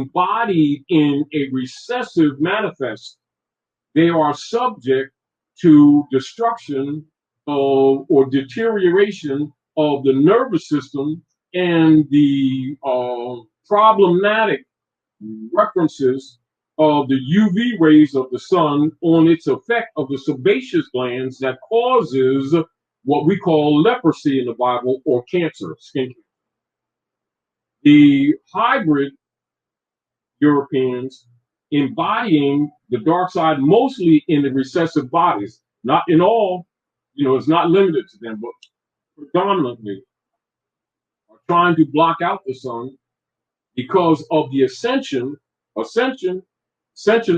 embodied in a recessive manifest, they are subject to destruction of or deterioration of the nervous system and the problematic references of the UV rays of the sun on its effect of the sebaceous glands that causes what we call leprosy in the Bible, or cancer, skin cancer. The hybrid Europeans embodying the dark side mostly in the recessive bodies, not in all, it's not limited to them, but predominantly are trying to block out the sun because of the ascension. Ascension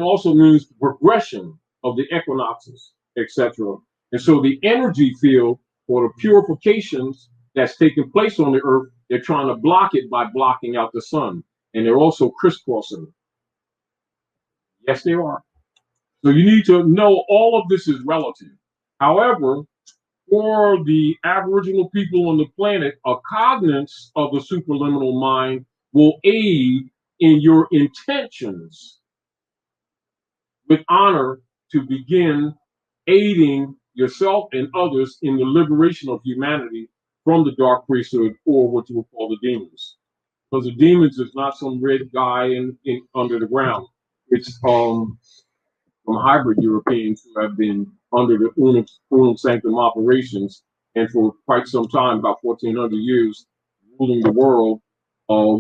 also means progression of the equinoxes, etc. And so the energy field or the purifications that's taking place on the earth, they're trying to block it by blocking out the sun. And they're also crisscrossing it. Yes, they are. So you need to know all of this is relative. However, for the Aboriginal people on the planet, a cognizance of the superliminal mind will aid in your intentions with honor to begin aiding yourself and others in the liberation of humanity from the dark priesthood, or what you would call the demons. Because the demons is not some red guy under the ground. It's from hybrid Europeans who have been under the unum sanctum operations, and for quite some time, about 1400 years, ruling the world,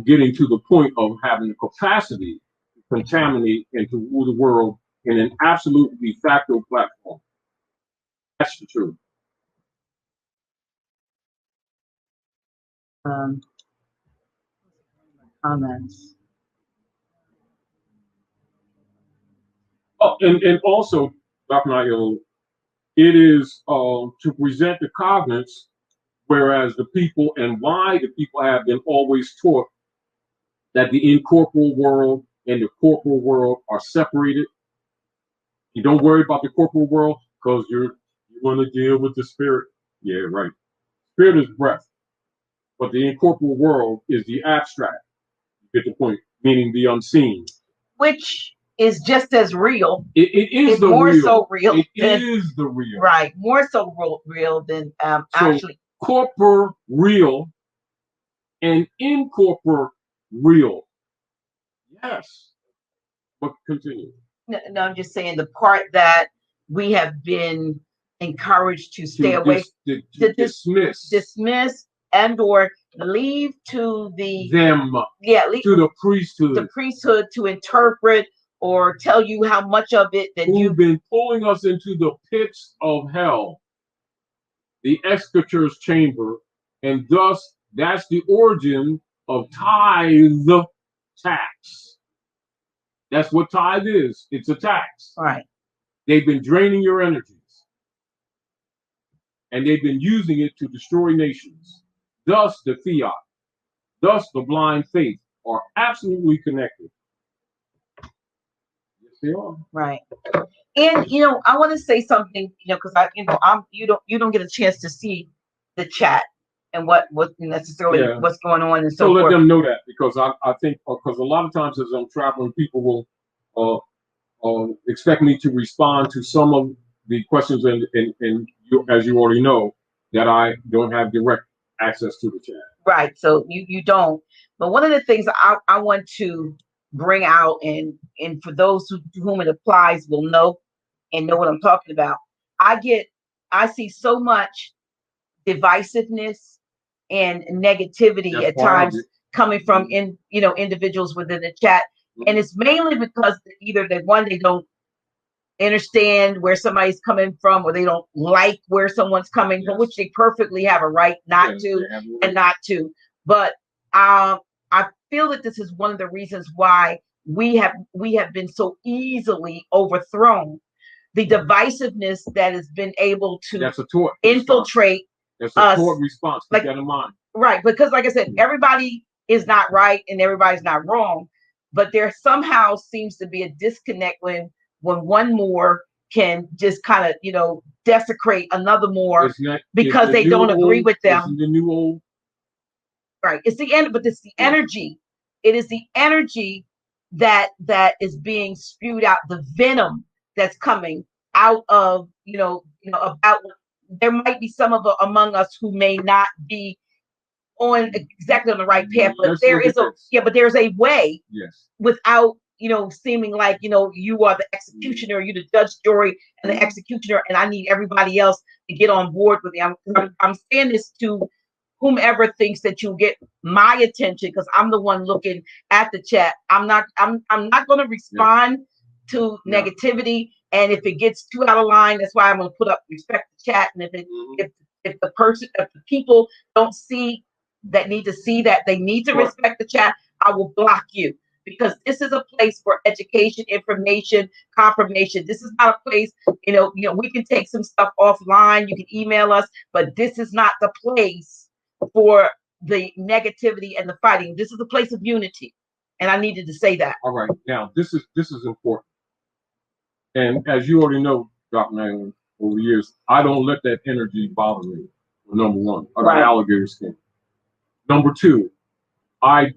getting to the point of having the capacity to contaminate and to rule the world in an absolute de facto platform. That's the truth. Comments. Oh, and also, Dr. Nayo, it is to present the cognizance, whereas the people and why the people have been always taught that the incorporeal world and the corporeal world are separated. You don't worry about the corporeal world because you're going to deal with the spirit. Yeah, right. Spirit is breath, but the incorporeal world is the abstract. You get the point, meaning the unseen, which is just as real. It is the more real. so real. It is the real. Right, more so real than so actually. Corporeal and incorporeal. Yes. But continue. No, I'm just saying the part that we have been encouraged to stay away, to dismiss, and or leave to them, to the priesthood, to interpret or tell you how much of it that you've been pulling us into the pits of hell, the executor's chamber, and thus that's the origin of tithe tax. That's what tithe is. It's a tax. Right. They've been draining your energies, and they've been using it to destroy nations. Thus, the fiat, thus the blind faith are absolutely connected. Yes, they are. Right. And I want to say something, because you don't get a chance to see the chat and what necessarily what's going on, and so let them know that, because I think because a lot of times as I'm traveling, people will expect me to respond to some of the questions, and you, as you already know, that I don't have direct access to the chat. Right. So you don't. But one of the things I want to bring out, and for those to whom it applies will know what I'm talking about. I see so much divisiveness and negativity at times coming from individuals within the chat. And it's mainly because either they don't understand where somebody's coming from, or they don't like where someone's coming from, which they perfectly have a right not to and not to. But I feel that this is one of the reasons why we have been so easily overthrown. The divisiveness that has been able to infiltrate us. That's a tort response. Keep that in mind. Right, because like I said, everybody is not right and everybody's not wrong, but there somehow seems to be a disconnect when one more can just kind of desecrate another more because they don't agree with them. The new old. Right, it's the end, but it's the energy. It is the energy that is being spewed out, the venom that's coming out of, about, there might be some of among us who may not be on exactly on the right path, but there's a way, yes, without, seeming like, you are the executioner, you the judge, jury, and the executioner, and I need everybody else to get on board with me. I'm saying this to whomever thinks that you get my attention, because I'm the one looking at the chat. I'm not going to respond to negativity, and if it gets too out of line, that's why I'm going to put up respect the chat. And if the people don't see that, need to see that they need to respect the chat, I will block you, because this is a place for education, information, confirmation. This is not a place, we can take some stuff offline. You can email us, but this is not the place for the negativity and the fighting. This is a place of unity, and I needed to say that. All right, now this is important, and as you already know, Dr. Manley, over the years, I don't let that energy bother me. Number one, I got alligator skin. Number two, I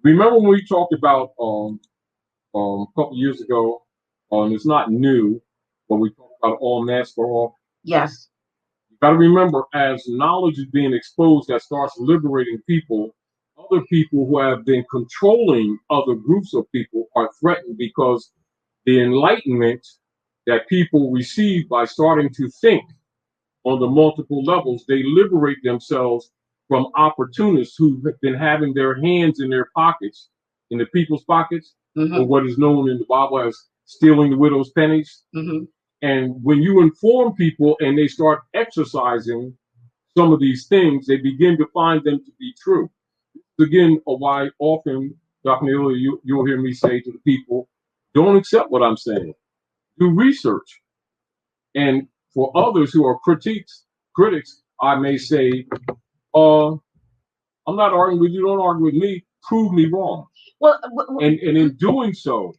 remember when we talked about a couple years ago, and it's not new, but we talked about all masks are off. Yes. You got to remember, as knowledge is being exposed, that starts liberating people. Other people who have been controlling other groups of people are threatened, because the enlightenment that people receive by starting to think on the multiple levels, they liberate themselves from opportunists who've been having their hands in their pockets, in the people's pockets, or what is known in the Bible as stealing the widow's pennies. And when you inform people and they start exercising some of these things, they begin to find them to be true. Again, why often, Dr. Neal, you'll hear me say to the people, don't accept what I'm saying. Do research. And for others who are critics, I may say, I'm not arguing with you, don't argue with me, prove me wrong. Well, and in doing so,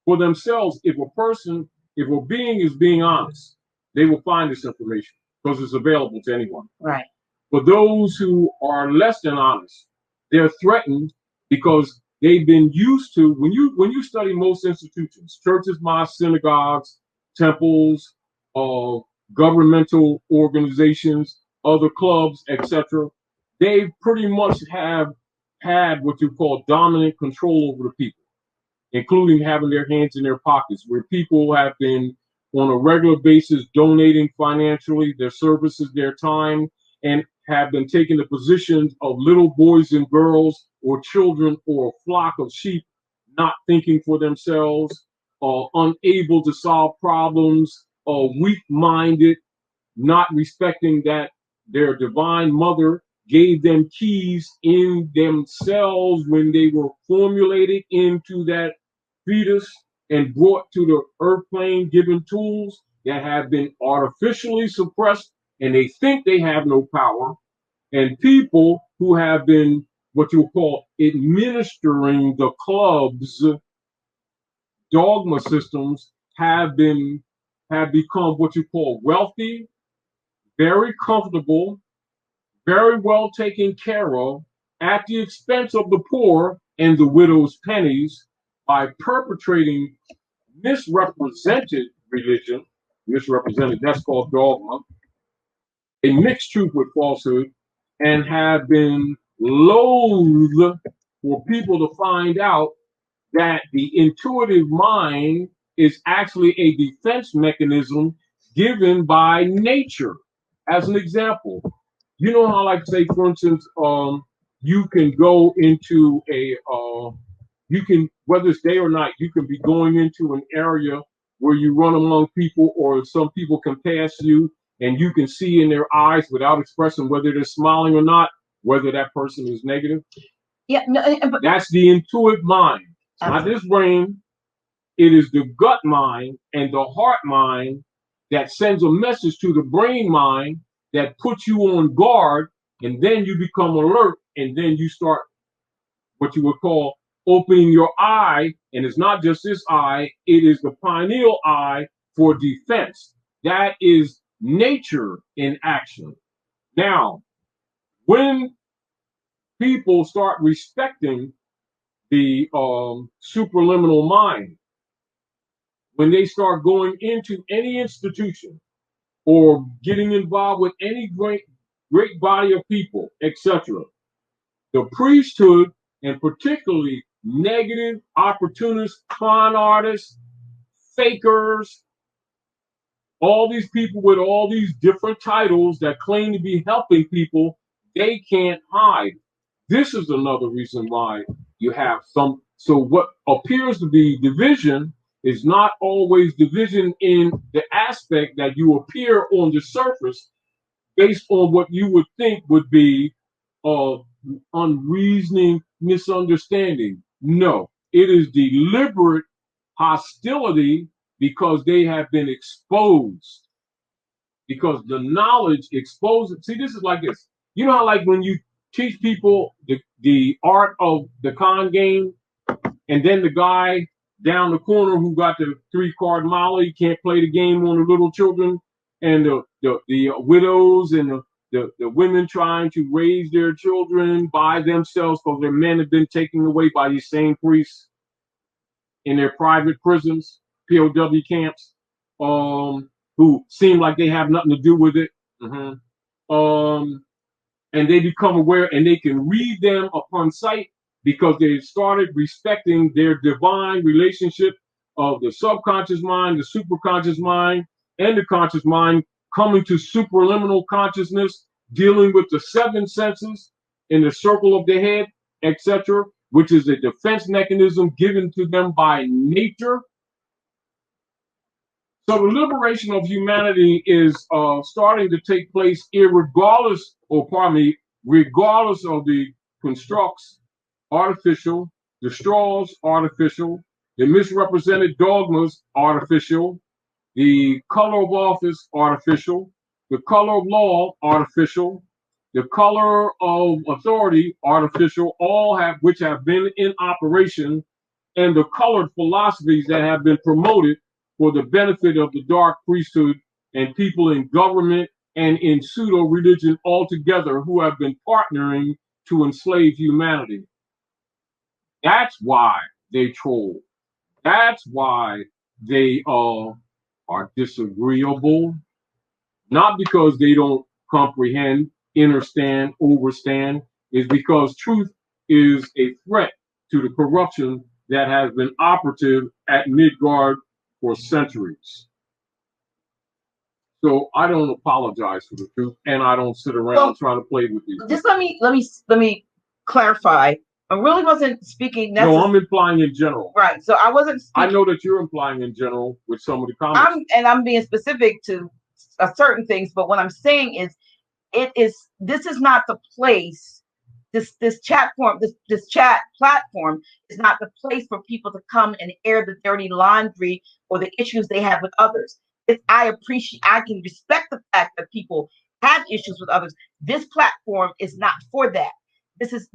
for themselves, if a being is being honest, they will find this information because it's available to anyone. Right. For those who are less than honest, they're threatened because they've been used to, when you study most institutions, churches, mosques, synagogues, temples, governmental organizations, other clubs, etc., they pretty much have had what you call dominant control over the people, including having their hands in their pockets, where people have been on a regular basis donating financially their services, their time, and have been taking the positions of little boys and girls or children or a flock of sheep, not thinking for themselves, unable to solve problems, weak-minded, not respecting that their divine mother gave them keys in themselves when they were formulated into that fetus and brought to the earth plane, given tools that have been artificially suppressed, and they think they have no power. And people who have been what you call administering the club's dogma systems have become what you call wealthy, very comfortable, very well taken care of, at the expense of the poor and the widow's pennies, by perpetrating misrepresented religion, that's called dogma, a mixed truth with falsehood, and have been loath for people to find out that the intuitive mind is actually a defense mechanism given by nature. As an example, you know how, like, say, for instance, you can go into whether it's day or night, you can be going into an area where you run among people, or some people can pass you, and you can see in their eyes without expressing whether they're smiling or not, whether that person is negative. Yeah, no, but that's the intuitive mind. It's not this brain. It is the gut mind and the heart mind that sends a message to the brain mind that puts you on guard, and then you become alert, and then you start what you would call opening your eye, and it's not just this eye, it is the pineal eye for defense. That is nature in action. Now, when people start respecting the supraliminal mind, when they start going into any institution or getting involved with any great body of people, etc., the priesthood, and particularly negative, opportunists, con artists, fakers, all these people with all these different titles that claim to be helping people, they can't hide. This is another reason why you have some. So what appears to be division is not always division in the aspect that you appear on the surface based on what you would think would be unreasoning misunderstanding. No, it is deliberate hostility because they have been exposed. Because the knowledge exposes. See, this is like this. You know how, like, when you teach people the art of the con game, and then the guy down the corner who got the 3-card molly can't play the game on the little children, and the widows and the women trying to raise their children by themselves because their men have been taken away by these same priests in their private prisons, POW camps, who seem like they have nothing to do with it. And they become aware and they can read them upon sight because they've started respecting their divine relationship of the subconscious mind, the superconscious mind, and the conscious mind coming to supraliminal consciousness, dealing with the 7 senses in the circle of the head, etc., which is a defense mechanism given to them by nature. So the liberation of humanity is starting to take place regardless of the constructs, artificial, the straws, artificial, the misrepresented dogmas, artificial, the color of office, artificial, the color of law, artificial, the color of authority, artificial, which have been in operation, and the colored philosophies that have been promoted for the benefit of the dark priesthood and people in government and in pseudo religion altogether who have been partnering to enslave humanity. That's why they troll. That's why they are disagreeable, not because they don't comprehend, understand, overstand, is because truth is a threat to the corruption that has been operative at Midgard for centuries. So I don't apologize for the truth, and I don't sit around trying to play with you. Just let me clarify. I really wasn't speaking. No, I'm implying in general. Right. So I wasn't. I know that you're implying in general with some of the comments. I'm being specific to certain things, but what I'm saying is, this is not the place. This chat platform is not the place for people to come and air the dirty laundry or the issues they have with others. I can respect the fact that people have issues with others. This platform is not for that. This is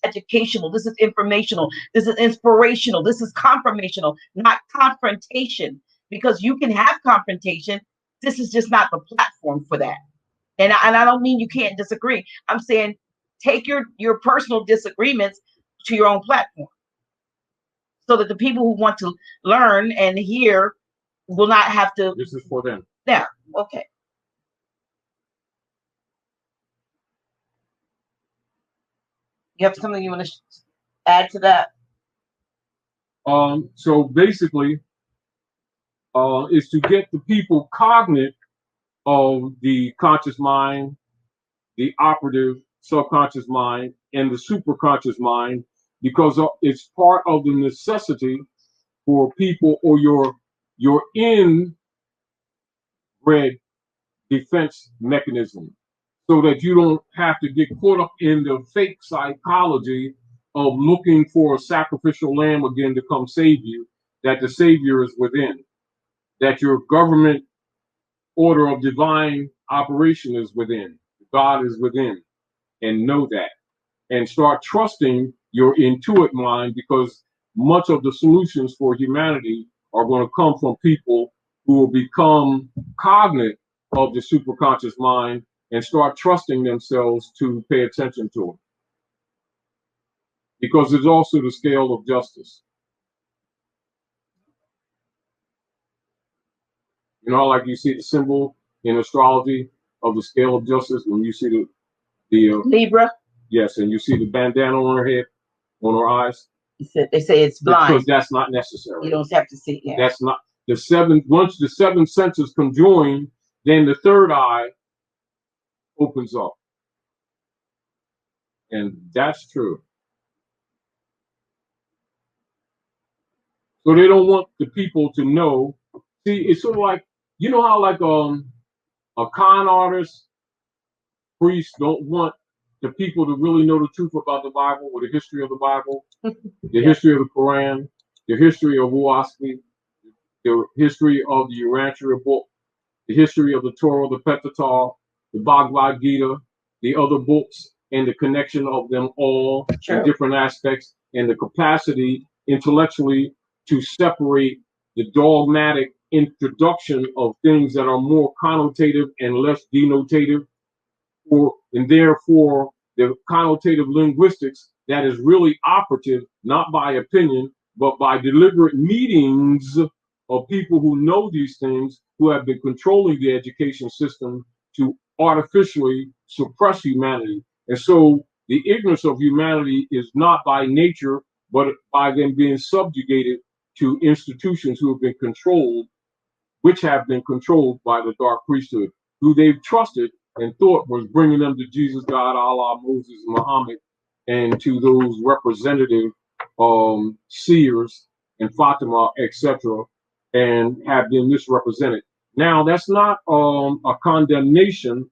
educational. This is informational. This is inspirational. This is confirmational, not confrontation. Because you can have confrontation. This is just not the platform for that. And I don't mean you can't disagree. I'm saying take your personal disagreements to your own platform, so that the people who want to learn and hear will not have to. This is for them. Yeah. Okay. You have something you want to add to that? So basically, is to get the people cognate of the conscious mind, the operative subconscious mind, and the superconscious mind, because it's part of the necessity for people or your inbred defense mechanism, so that you don't have to get caught up in the fake psychology of looking for a sacrificial lamb again to come save you, that the savior is within, that your government order of divine operation is within, God is within, and know that. And start trusting your intuitive mind, because much of the solutions for humanity are going to come from people who will become cognate of the superconscious mind and start trusting themselves to pay attention to it. because there's also the scale of justice. You know, like you see the symbol in astrology of the scale of justice when you see the Libra. Yes, and you see the bandana on her head, on her eyes. They say it's blind. Because that's not necessary. You don't have to see. Yeah. That's not the seven. Once the seven senses conjoin, then the third eye opens up, and that's true. So they don't want the people to know. See, it's sort of like, you know how like a con artist, priests don't want the people to really know the truth about the Bible or the history of the Bible, the history of the Quran, the history of Wuaski, the history of the Urantia book, the history of the Torah, the Pentateuch, the Bhagavad Gita, the other books, and the connection of them all in different aspects, and the capacity intellectually to separate the dogmatic introduction of things that are more connotative and less denotative, and therefore the connotative linguistics that is really operative, not by opinion, but by deliberate meetings of people who know these things, who have been controlling the education system to artificially suppress humanity. And so the ignorance of humanity is not by nature, but by them being subjugated to institutions who have been controlled, which have been controlled by the dark priesthood, who they've trusted and thought was bringing them to Jesus, God, Allah, Moses, Muhammad, and to those representative seers and Fatima, etc., and have been misrepresented. Now, that's not a condemnation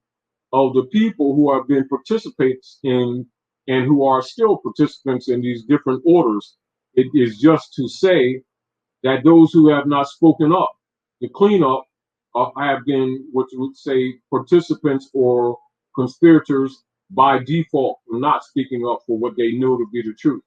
of the people who have been participants in and who are still participants in these different orders. It is just to say that those who have not spoken up to clean up have been what you would say participants or conspirators by default, for not speaking up for what they know to be the truth,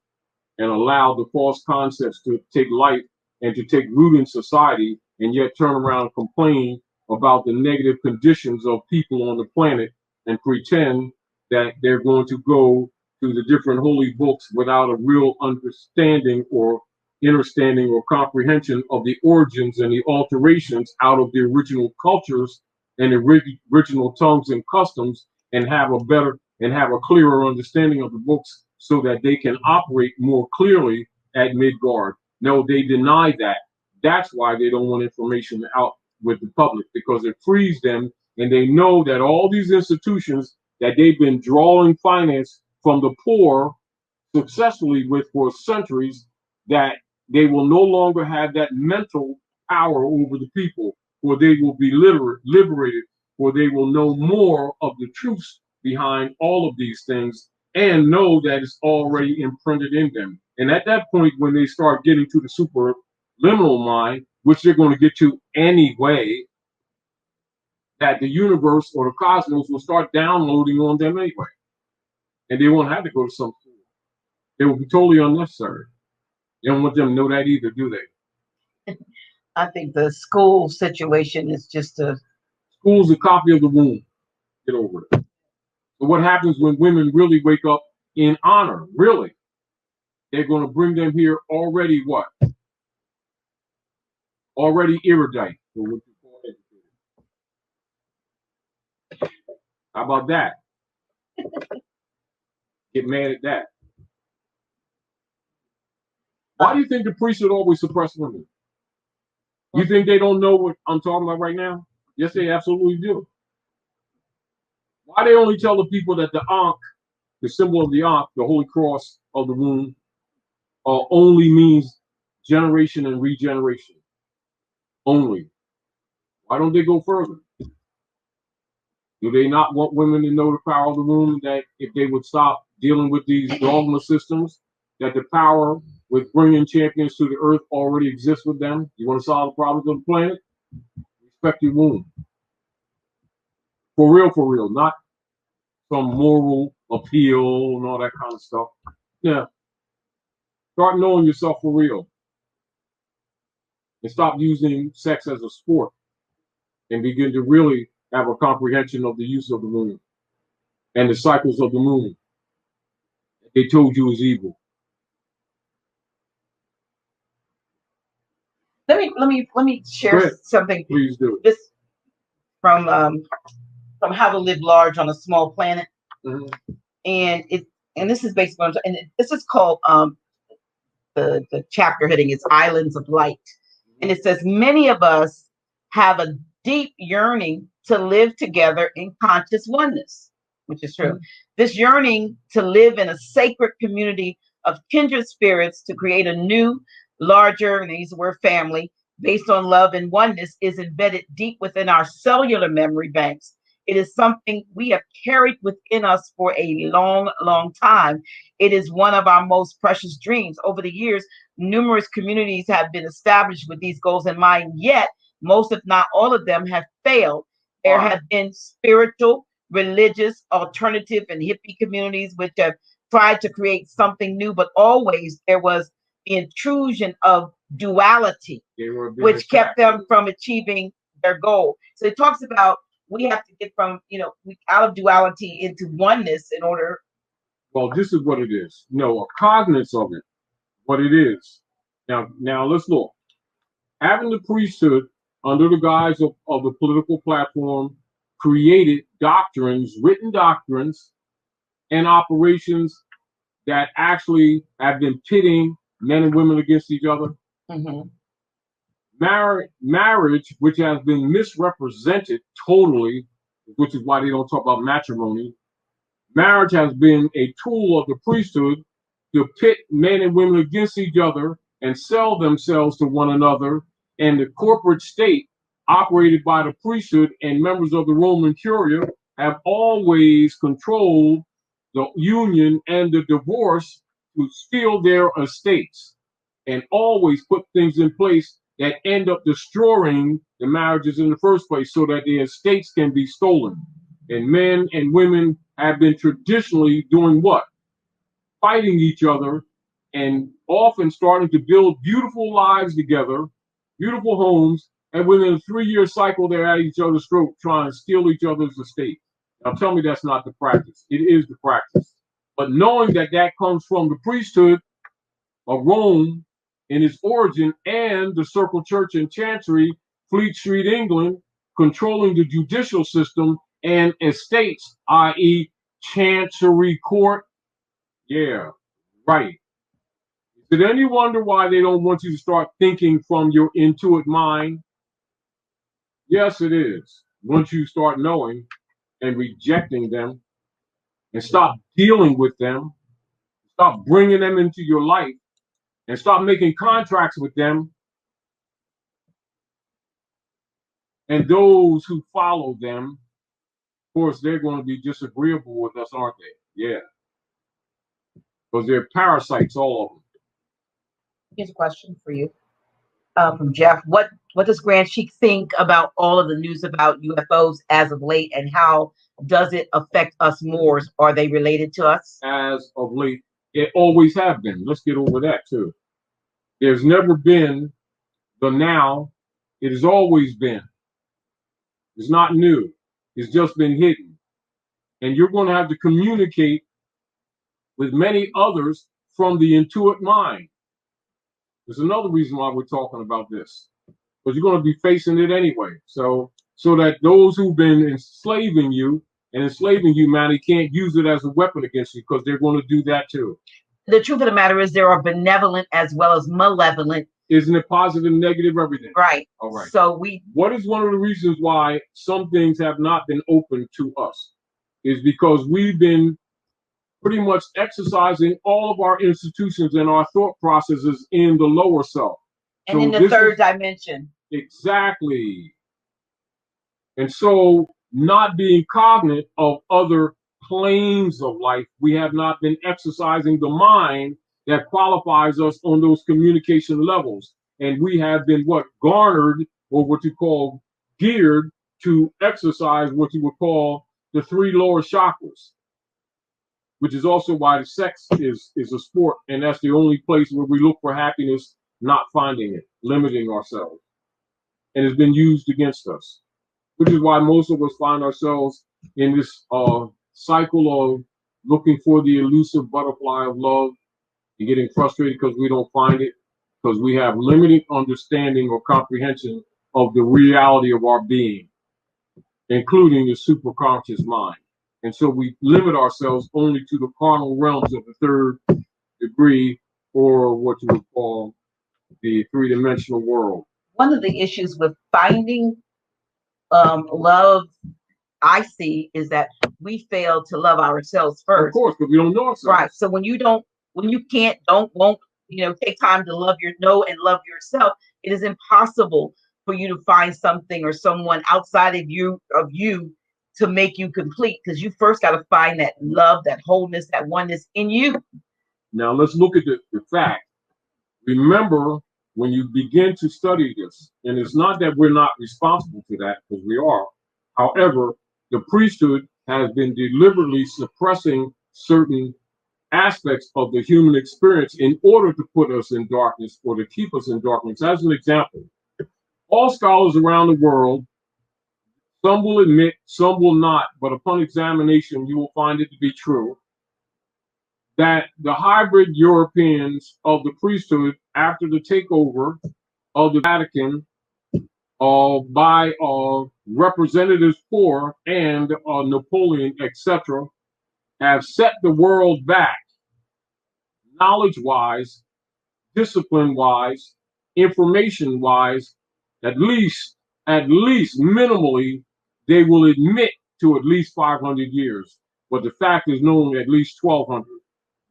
and allow the false concepts to take light and to take root in society, and yet turn around and complain about the negative conditions of people on the planet and pretend that they're going to go to the different holy books without a real understanding or understanding or comprehension of the origins and the alterations out of the original cultures and the original tongues and customs, and have a better and have a clearer understanding of the books so that they can operate more clearly at Midgard. No, they deny that. That's why they don't want information out with the public, because it frees them, and they know that all these institutions that they've been drawing finance from the poor successfully with for centuries, that they will no longer have that mental power over the people, for they will be liberated, for they will know more of the truths behind all of these things and know that it's already imprinted in them. And at that point, when they start getting to the superliminal mind, which they're going to get to anyway, that the universe or the cosmos will start downloading on them anyway. And they won't have to go to some school. It will be totally unnecessary. You don't want them to know that either, do they? I think the school situation is just a... School's a copy of the womb. Get over it. So what happens when women really wake up in honor? Really? They're going to bring them here already what? Already erudite. How about that? Get mad at that. Why do you think the priests would always suppress women? You think they don't know what I'm talking about right now? Yes, they absolutely do. Why they only tell the people that the Ankh, the symbol of the Ankh, the holy cross of the womb, only means generation and regeneration? Only. Why don't they go further? Do they not want women to know the power of the womb, that if they would stop dealing with these dogma systems, that the power with bringing champions to the earth already exists with them? You want to solve the problems of the planet? Respect your womb. For real, not some moral appeal and all that kind of stuff. Yeah. Start knowing yourself for real. And stop using sex as a sport. And begin to really have a comprehension of the use of the moon and the cycles of the moon. They told you is evil. Let me share something. Please do. This from How to Live Large on a Small Planet, and this is based on, and this is called the chapter heading is Islands of Light, and it says many of us have a deep yearning to live together in conscious oneness, which is true. This yearning to live in a sacred community of kindred spirits to create a new, larger, and these were family based on love and oneness is embedded deep within our cellular memory banks. It is something we have carried within us for a long, long time. It is one of our most precious dreams. Over the years, numerous communities have been established with these goals in mind, yet most, if not all of them, have failed. There have been spiritual, religious, alternative, and hippie communities which have tried to create something new, but always there was the intrusion of duality, which kept them from achieving their goal. So it talks about we have to get from, out of duality into oneness in order. Well, this is what it is. A cognizance of it, what it is. Now let's look. Having the priesthood under the guise of the political platform created doctrines, written doctrines, and operations that actually have been pitting men and women against each other. Marriage, which has been misrepresented totally, which is why they don't talk about matrimony. Marriage has been a tool of the priesthood to pit men and women against each other and sell themselves to one another. And the corporate state, operated by the priesthood and members of the Roman Curia, have always controlled the union and the divorce to steal their estates, and always put things in place that end up destroying the marriages in the first place so that the estates can be stolen. And men and women have been traditionally doing what? Fighting each other, and often starting to build beautiful lives together, beautiful homes, and within a 3-year cycle, they're at each other's throat trying to steal each other's estate. Now tell me that's not the practice. It is the practice. But knowing that that comes from the priesthood of Rome in its origin, and the Circle Church and Chancery, Fleet Street, England, controlling the judicial system and estates, i.e. Chancery Court. Yeah, right. Is it any wonder why they don't want you to start thinking from your intuitive mind? Yes, it is. Once you start knowing and rejecting them and stop dealing with them, stop bringing them into your life, and stop making contracts with them, and those who follow them, of course, they're going to be disagreeable with us, aren't they? Yeah. Because they're parasites, all of them. Here's a question for you from Jeff. What does Grand Sheik think about all of the news about UFOs as of late, and how does it affect us more? Are they related to us? As of late, it always have been. Let's get over that too. There's never been the now. It has always been. It's not new. It's just been hidden. And you're going to have to communicate with many others from the intuitive mind. There's another reason why we're talking about this, because you're going to be facing it anyway. So that those who've been enslaving you and enslaving humanity can't use it as a weapon against you, because they're going to do that too. The truth of the matter is there are benevolent as well as malevolent. Isn't it positive and negative, everything? Right. All right. So what is one of the reasons why some things have not been open to us is because we've been pretty much exercising all of our institutions and our thought processes in the lower self. And so in the third dimension. Exactly. And so not being cognizant of other planes of life, we have not been exercising the mind that qualifies us on those communication levels. And we have been garnered, or what you call geared, to exercise what you would call the 3 lower chakras, which is also why the sex is a sport, and that's the only place where we look for happiness, not finding it, limiting ourselves. And it's been used against us, which is why most of us find ourselves in this cycle of looking for the elusive butterfly of love and getting frustrated because we don't find it. because we have limited understanding or comprehension of the reality of our being, including the superconscious mind. And so we limit ourselves only to the carnal realms of the third degree, or what you would call the three-dimensional world. One of the issues with finding love, I see, is that we fail to love ourselves first. Of course, but we don't know ourselves. Right. So when you can't, won't, take time to love and love yourself, it is impossible for you to find something or someone outside of you to make you complete, because you first got to find that love, that wholeness, that oneness in you. Now let's look at the fact. Remember, when you begin to study this, and it's not that we're not responsible for that, because we are. However, the priesthood has been deliberately suppressing certain aspects of the human experience in order to put us in darkness or to keep us in darkness. As an example, all scholars around the world, some will admit, some will not, but upon examination, you will find it to be true, that the hybrid Europeans of the priesthood, after the takeover of the Vatican by representatives for and Napoleon, etc., have set the world back, knowledge-wise, discipline-wise, information-wise. At least minimally, they will admit to at least 500 years, but the fact is known at least 1200.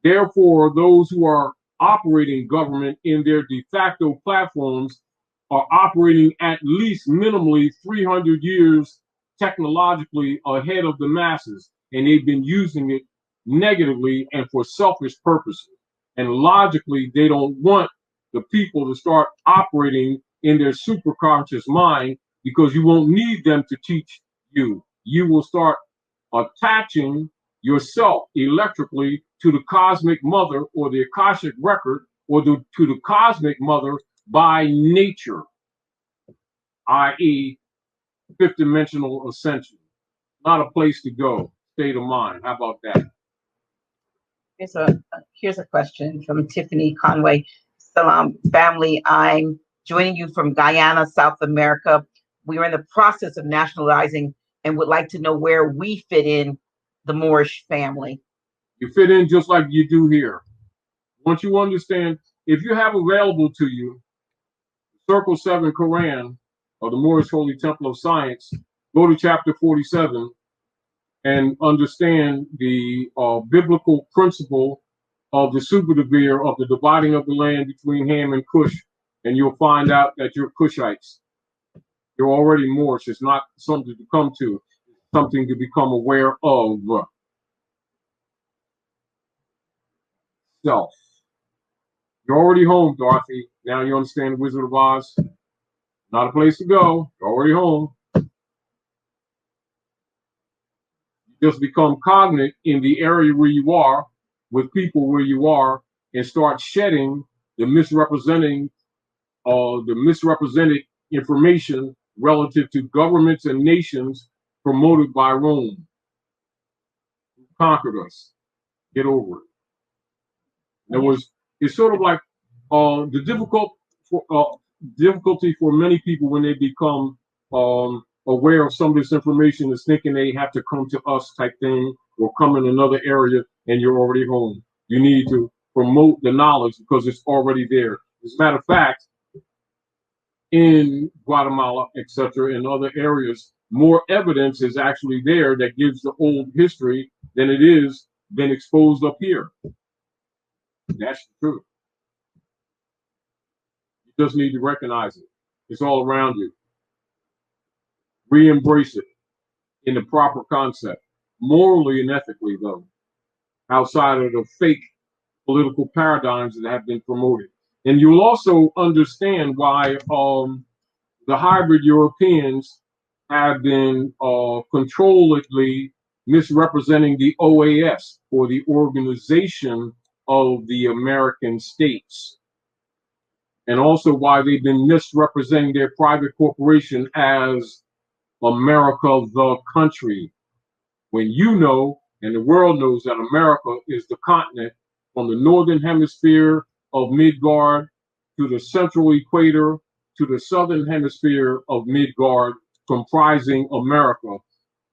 Therefore, those who are operating government in their de facto platforms are operating at least minimally 300 years technologically ahead of the masses, and they've been using it negatively and for selfish purposes. And logically, they don't want the people to start operating in their superconscious mind, because you won't need them to teach you. You will start attaching yourself electrically to the cosmic mother or the Akashic record, or to the cosmic mother by nature, i.e. fifth dimensional ascension. Not a place to go, state of mind. How about that? Here's a question from Tiffany Conway. Salam family, I'm joining you from Guyana, South America. We are in the process of nationalizing and would like to know where we fit in the Moorish family. You fit in just like you do here. Once you understand, if you have available to you Circle 7 Quran of the Moorish Holy Temple of Science, go to chapter 47 and understand the biblical principle of the superdivere of the dividing of the land between Ham and Cush, and you'll find out that you're Cushites. You're already Moorish. It's not something to come to, it's something to become aware of. Self. You're already home, Dorothy. Now you understand the Wizard of Oz? Not a place to go. You're already home. You just become cognate in the area where you are, with people where you are, and start shedding the misrepresented information relative to governments and nations promoted by Rome, who conquered us. Get over it. In other words, it's sort of like the difficulty for many people when they become aware of some of this information is thinking they have to come to us type thing, or come in another area, and you're already home. You need to promote the knowledge because it's already there. As a matter of fact, in Guatemala, etc., in other areas, more evidence is actually there that gives the old history than it is been exposed up here. That's the truth. You just need to recognize it. It's all around you. Re-embrace it in the proper concept, morally and ethically, though, outside of the fake political paradigms that have been promoted. And you'll also understand why the hybrid Europeans have been controlledly misrepresenting the OAS, or the Organization of the American States, and also why they've been misrepresenting their private corporation as America the country, when you know and the world knows that America is the continent from the northern hemisphere of Midgard to the central equator to the southern hemisphere of Midgard, comprising America,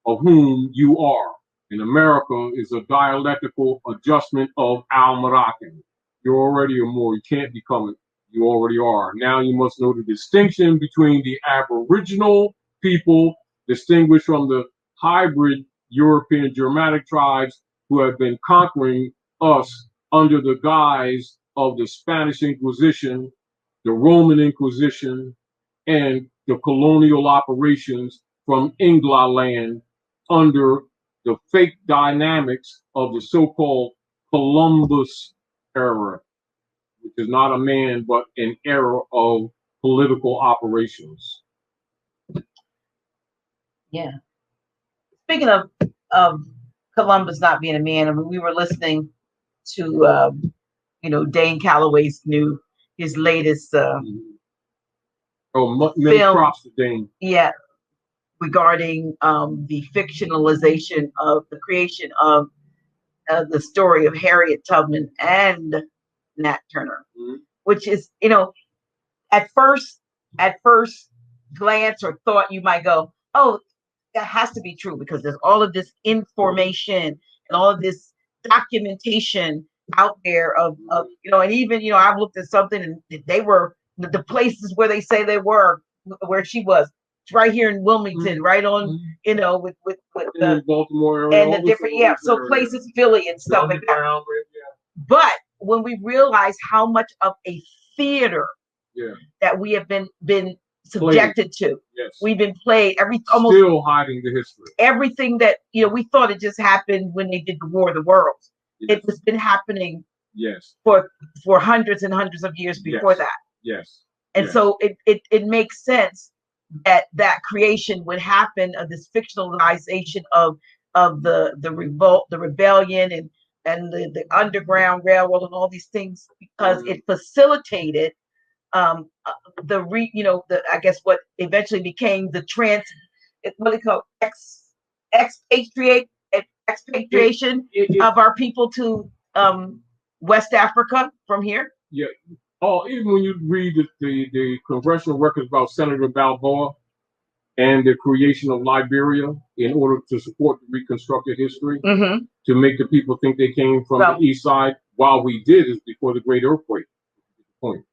of whom you are. And America is a dialectical adjustment of Al-Moroccan. You're already a Moor. You can't become it. You already are. Now you must know the distinction between the Aboriginal people, distinguished from the hybrid European Germanic tribes who have been conquering us under the guise of the Spanish Inquisition, the Roman Inquisition, and the colonial operations from England under the fake dynamics of the so-called Columbus era, which is not a man, but an era of political operations. Yeah. Speaking of Columbus not being a man, I mean, we were listening to Dane Calloway's his latest Many film, props to Dane. Yeah, regarding the fictionalization of the creation of the story of Harriet Tubman and Nat Turner, which is, at first glance or thought, you might go, oh, that has to be true because there's all of this information and all of this documentation out there of and even, I've looked at something and they were the places where they say they were, where she was. It's right here in Wilmington, right on, with the Baltimore area, and the different, so places, Philly and stuff like that. But when we realize how much of a theater that we have been subjected to, we've been played almost still hiding the history. Everything that we thought it just happened when they did the War of the Worlds. It has been happening for hundreds and hundreds of years before that. And so it makes sense that creation would happen of this fictionalization of the revolt, the rebellion, and the Underground Railroad and all these things, because it facilitated I guess what eventually became the what they call expatriation of our people to West Africa from here. Yeah. Oh, even when you read the congressional records about Senator Balboa and the creation of Liberia in order to support the reconstructed history, to make the people think they came from the east side, while we did is before the great earthquake. Point.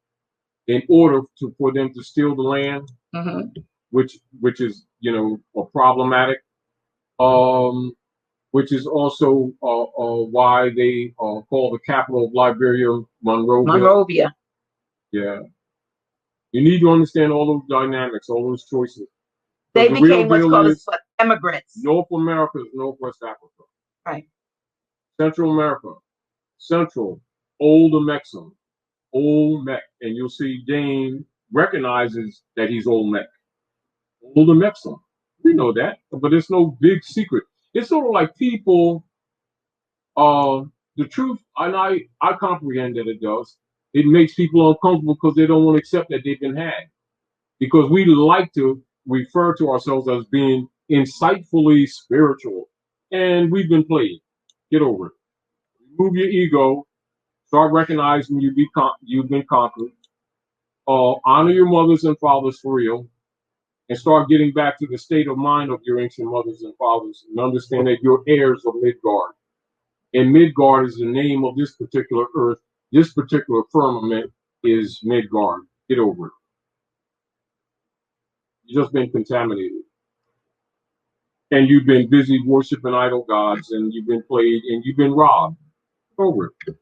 In order for them to steal the land, which is problematic, which is also why they call the capital of Liberia Monrovia. Yeah, you need to understand all those dynamics, all those choices. They became what's called immigrants. North America is Northwest Africa. Right. Central America, Central, Old Mexum, Old Mech, and you'll see Dane recognizes that he's Old Mech. Old Mexum. We know that, but it's no big secret. It's sort of like people, the truth, and I comprehend that it does. It makes people uncomfortable because they don't want to accept that they've been had. Because we like to refer to ourselves as being insightfully spiritual. And we've been played. Get over it. Remove your ego. Start recognizing you've been conquered. Honor your mothers and fathers for real. And start getting back to the state of mind of your ancient mothers and fathers. And understand that you're heirs of Midgard. And Midgard is the name of this particular earth. This particular firmament is Midgard. Get over it. You've just been contaminated. And you've been busy worshiping idol gods, and you've been played, and you've been robbed. Over it.